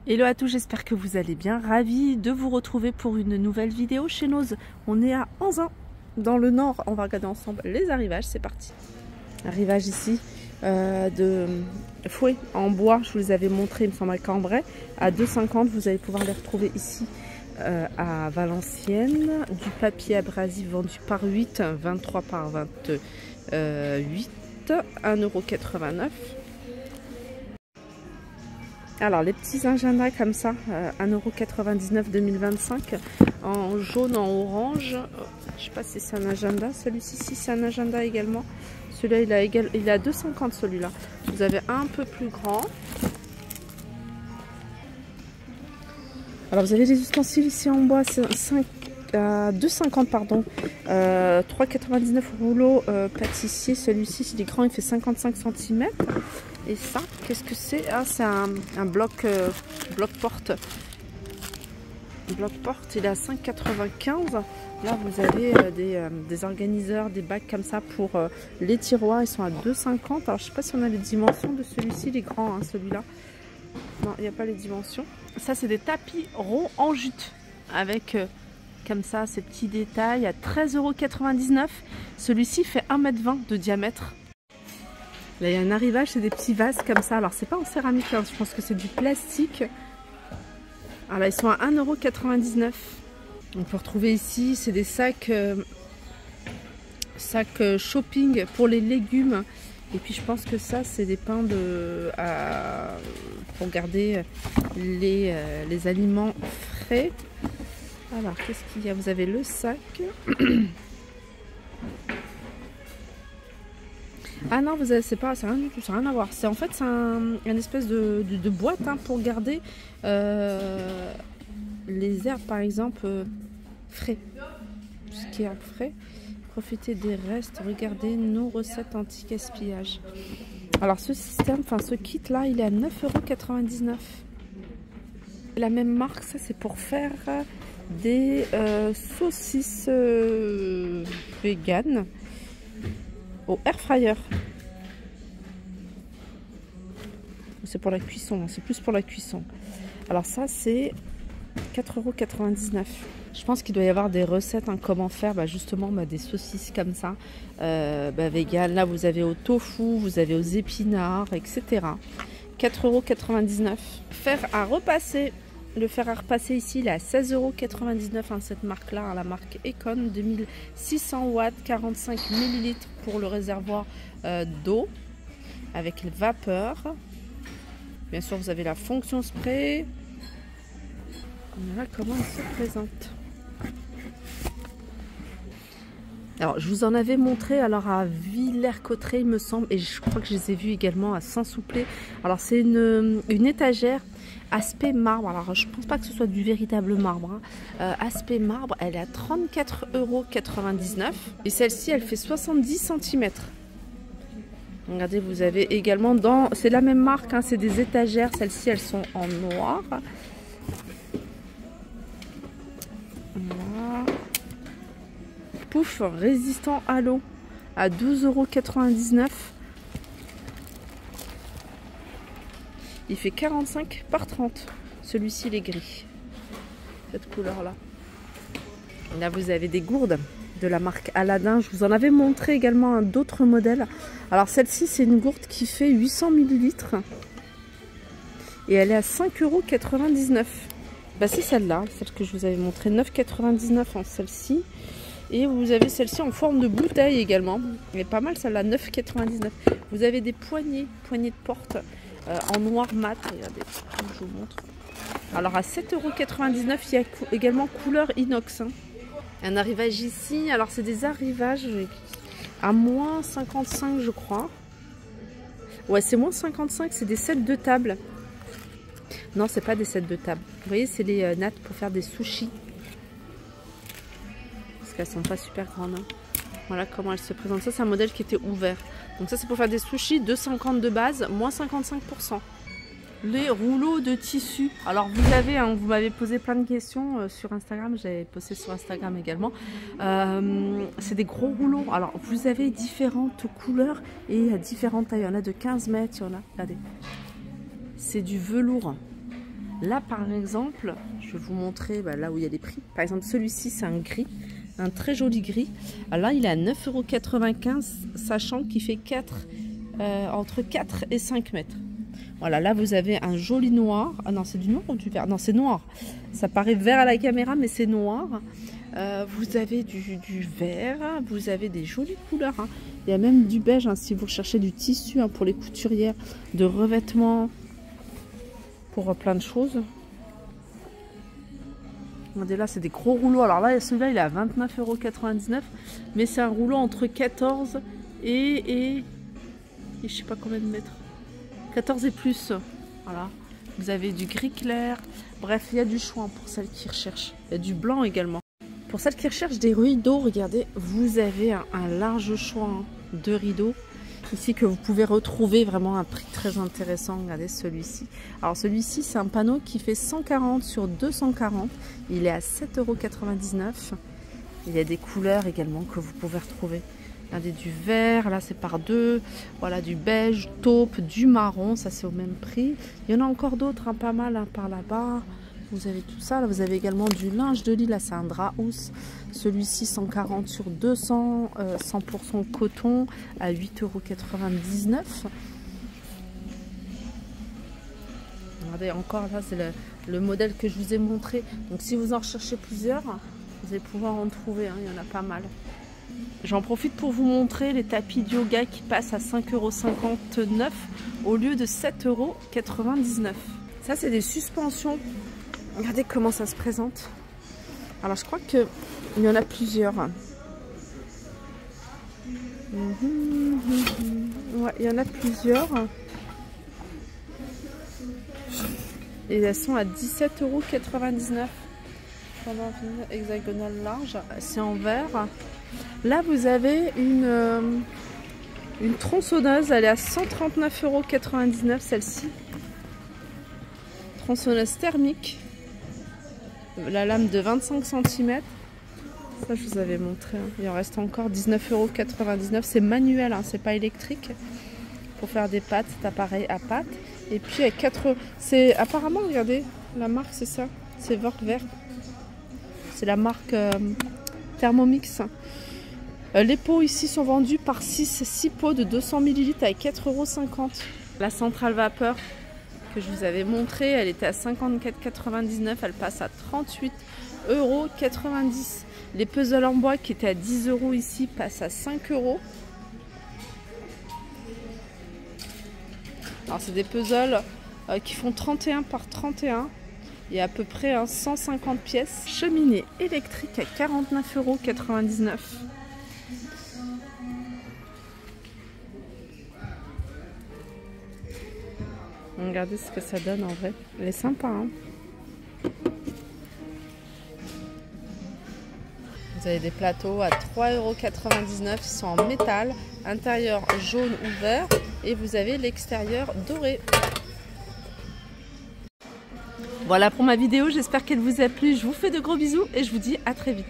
Hello à tous, j'espère que vous allez bien. Ravie de vous retrouver pour une nouvelle vidéo chez Noz. On est à Anzin, dans le nord. On va regarder ensemble les arrivages, c'est parti. Arrivage ici de fouet en bois, je vous les avais montrés, il me semble à Cambrai. À 2,50, vous allez pouvoir les retrouver ici à Valenciennes. Du papier abrasif vendu par 8, 23 par 28, 1,89 €. Alors les petits agendas comme ça, 1,99 € 2025, en jaune, en orange. Je sais pas si c'est un agenda, celui-ci, si c'est un agenda également. Celui-là, il a 2,50 celui-là. Vous avez un peu plus grand. Alors vous avez les ustensiles ici en bois, c'est 2,50 pardon, 3,99 rouleau pâtissier. Celui-ci, il est grand, il fait 55 cm. Et ça, qu'est-ce que c'est? Ah, c'est un bloc porte. Bloc porte, il est à 5,95. Là, vous avez des organiseurs, des bacs comme ça pour les tiroirs. Ils sont à 2,50. Alors, je sais pas si on a les dimensions de celui-ci. Il est grand, hein, celui-là. Non, il n'y a pas les dimensions. Ça, c'est des tapis ronds en jute avec comme ça ces petits détails à 13,99 €. Celui-ci fait 1,20 m de diamètre. Là, il y a un arrivage, c'est des petits vases comme ça. Alors, c'est pas en céramique, hein, je pense que c'est du plastique. Alors là, ils sont à 1,99 €. On peut retrouver ici, c'est des sacs shopping pour les légumes. Et puis, je pense que ça, c'est des pains pour garder les aliments frais. Alors, qu'est-ce qu'il y a? Vous avez le sac. Ah non, c'est rien du tout, ça n'a rien à voir. C'est en fait c'est un espèce de boîte, hein, pour garder les herbes par exemple frais. Tout ce qui est frais. Profitez des restes, regardez nos recettes anti-gaspillage. Alors ce système, enfin ce kit là, il est à 9,99 €. La même marque, ça c'est pour faire des saucisses vegan au air fryer. C'est pour la cuisson, c'est plus pour la cuisson. Alors ça c'est 4,99 €. Je pense qu'il doit y avoir des recettes, hein, comment faire justement des saucisses comme ça, vegan. Là vous avez au tofu, vous avez aux épinards, etc. 4,99 €. Fer à repasser. Le fer à repasser ici, il est à 16,99 €, hein, cette marque-là, hein, la marque Econ, 2600 watts, 45 ml pour le réservoir d'eau avec les vapeurs. Bien sûr, vous avez la fonction spray. Voilà comment il se présente. Alors, je vous en avais montré alors à Villers-Cotterêts, il me semble, et je crois que je les ai vus également à Saint-Souplé. Alors, c'est une étagère aspect marbre. Alors, je pense pas que ce soit du véritable marbre, hein. Aspect marbre, elle est à 34,99 €. Et celle-ci, elle fait 70 cm. Regardez, vous avez également c'est la même marque, hein, c'est des étagères. Celles-ci, elles sont en noir. Voilà. Pouf, résistant à l'eau à 12,99 €. Il fait 45 par 30. Celui-ci, il est gris. Cette couleur-là. Là, vous avez des gourdes de la marque Aladdin. Je vous en avais montré également d'autres modèles. Alors, celle-ci, c'est une gourde qui fait 800 ml. Et elle est à 5,99 €. C'est celle-là, celle que je vous avais montré. 9,99 € en celle-ci. Et vous avez celle-ci en forme de bouteille également. Elle est pas mal celle-là, 9,99 €. Vous avez des poignées de porte en noir mat. Regardez, je vous montre. Alors à 7,99 €, il y a également couleur inox, hein. Un arrivage ici. Alors c'est des arrivages à moins 55 je crois. Ouais, c'est moins 55, c'est des sets de table. Non, c'est pas des sets de table. Vous voyez, c'est les nattes pour faire des sushis. Parce qu'elles sont pas super grandes, hein. Voilà comment elles se présentent. Ça, c'est un modèle qui était ouvert. Donc ça, c'est pour faire des sushis, 2,50 € de base, moins 55%. Les rouleaux de tissu. Alors vous avez, hein, vous m'avez posé plein de questions sur Instagram, j'avais posté sur Instagram également. C'est des gros rouleaux. Alors vous avez différentes couleurs et différentes tailles. Il y en a de 15 mètres, il y en a, regardez. C'est du velours. Là, par exemple, je vais vous montrer là où il y a les prix. Par exemple, celui-ci, c'est un gris, un très joli gris. Alors là, il est à 9,95 €, sachant qu'il fait entre 4 et 5 mètres. Voilà, là, vous avez un joli noir. Ah non, c'est du noir ou du vert? Non, c'est noir. Ça paraît vert à la caméra, mais c'est noir. Vous avez du vert, vous avez des jolies couleurs. Hein. Il y a même du beige, hein, si vous cherchez du tissu pour les couturières, de revêtements. Pour plein de choses. Regardez là, c'est des gros rouleaux. Alors là, celui-là, il est à 29,99 €. Mais c'est un rouleau entre 14 et je sais pas combien de mètres. 14 et plus. Voilà. Vous avez du gris clair. Bref, il y a du choix pour celles qui recherchent. Il y a du blanc également. Pour celles qui recherchent des rideaux, regardez, vous avez un large choix de rideaux. Ici que vous pouvez retrouver vraiment un prix très intéressant. Regardez celui-ci. Alors celui-ci, c'est un panneau qui fait 140 sur 240. Il est à 7,99 €. Il y a des couleurs également que vous pouvez retrouver. Regardez du vert, là c'est par deux. Voilà, du beige, taupe, du marron. Ça c'est au même prix. Il y en a encore d'autres, pas mal par là-bas. Vous avez tout ça. Là, vous avez également du linge de lit. Là, c'est un drap housse. Celui-ci, 140 sur 200, 100% coton à 8,99 €. Regardez, encore là, c'est le modèle que je vous ai montré. Donc, si vous en recherchez plusieurs, vous allez pouvoir en trouver. Hein, il y en a pas mal. J'en profite pour vous montrer les tapis de yoga qui passent à 5,59 € au lieu de 7,99 €. Ça, c'est des suspensions. Regardez comment ça se présente. Alors je crois qu'il y en a plusieurs. Ouais, il y en a plusieurs. Et elles sont à 17,99 €. Hexagonale large. C'est en verre. Là vous avez une tronçonneuse. Elle est à 139,99 € celle-ci. Tronçonneuse thermique. La lame de 25 cm. Ça, je vous avais montré. Hein. Il en reste encore 19,99 €. C'est manuel, hein, c'est pas électrique. Pour faire des pâtes, cet appareil à pâtes. Et puis, à 4. C'est apparemment, regardez, la marque, c'est ça. C'est Workwear. C'est la marque Thermomix. Les pots ici sont vendus par 6 pots de 200 ml à 4,50 €. La centrale vapeur que je vous avais montré, elle était à 54,99 €, elle passe à 38,90 €. Les puzzles en bois qui étaient à 10 € ici passent à 5 €. Alors c'est des puzzles qui font 31 par 31. Il y a à peu près 150 pièces. Cheminée électrique à 49,99 €. Regardez ce que ça donne en vrai. Elle est sympa. Hein, vous avez des plateaux à 3,99 €. Ils sont en métal. Intérieur jaune ou vert. Et vous avez l'extérieur doré. Voilà pour ma vidéo. J'espère qu'elle vous a plu. Je vous fais de gros bisous et je vous dis à très vite.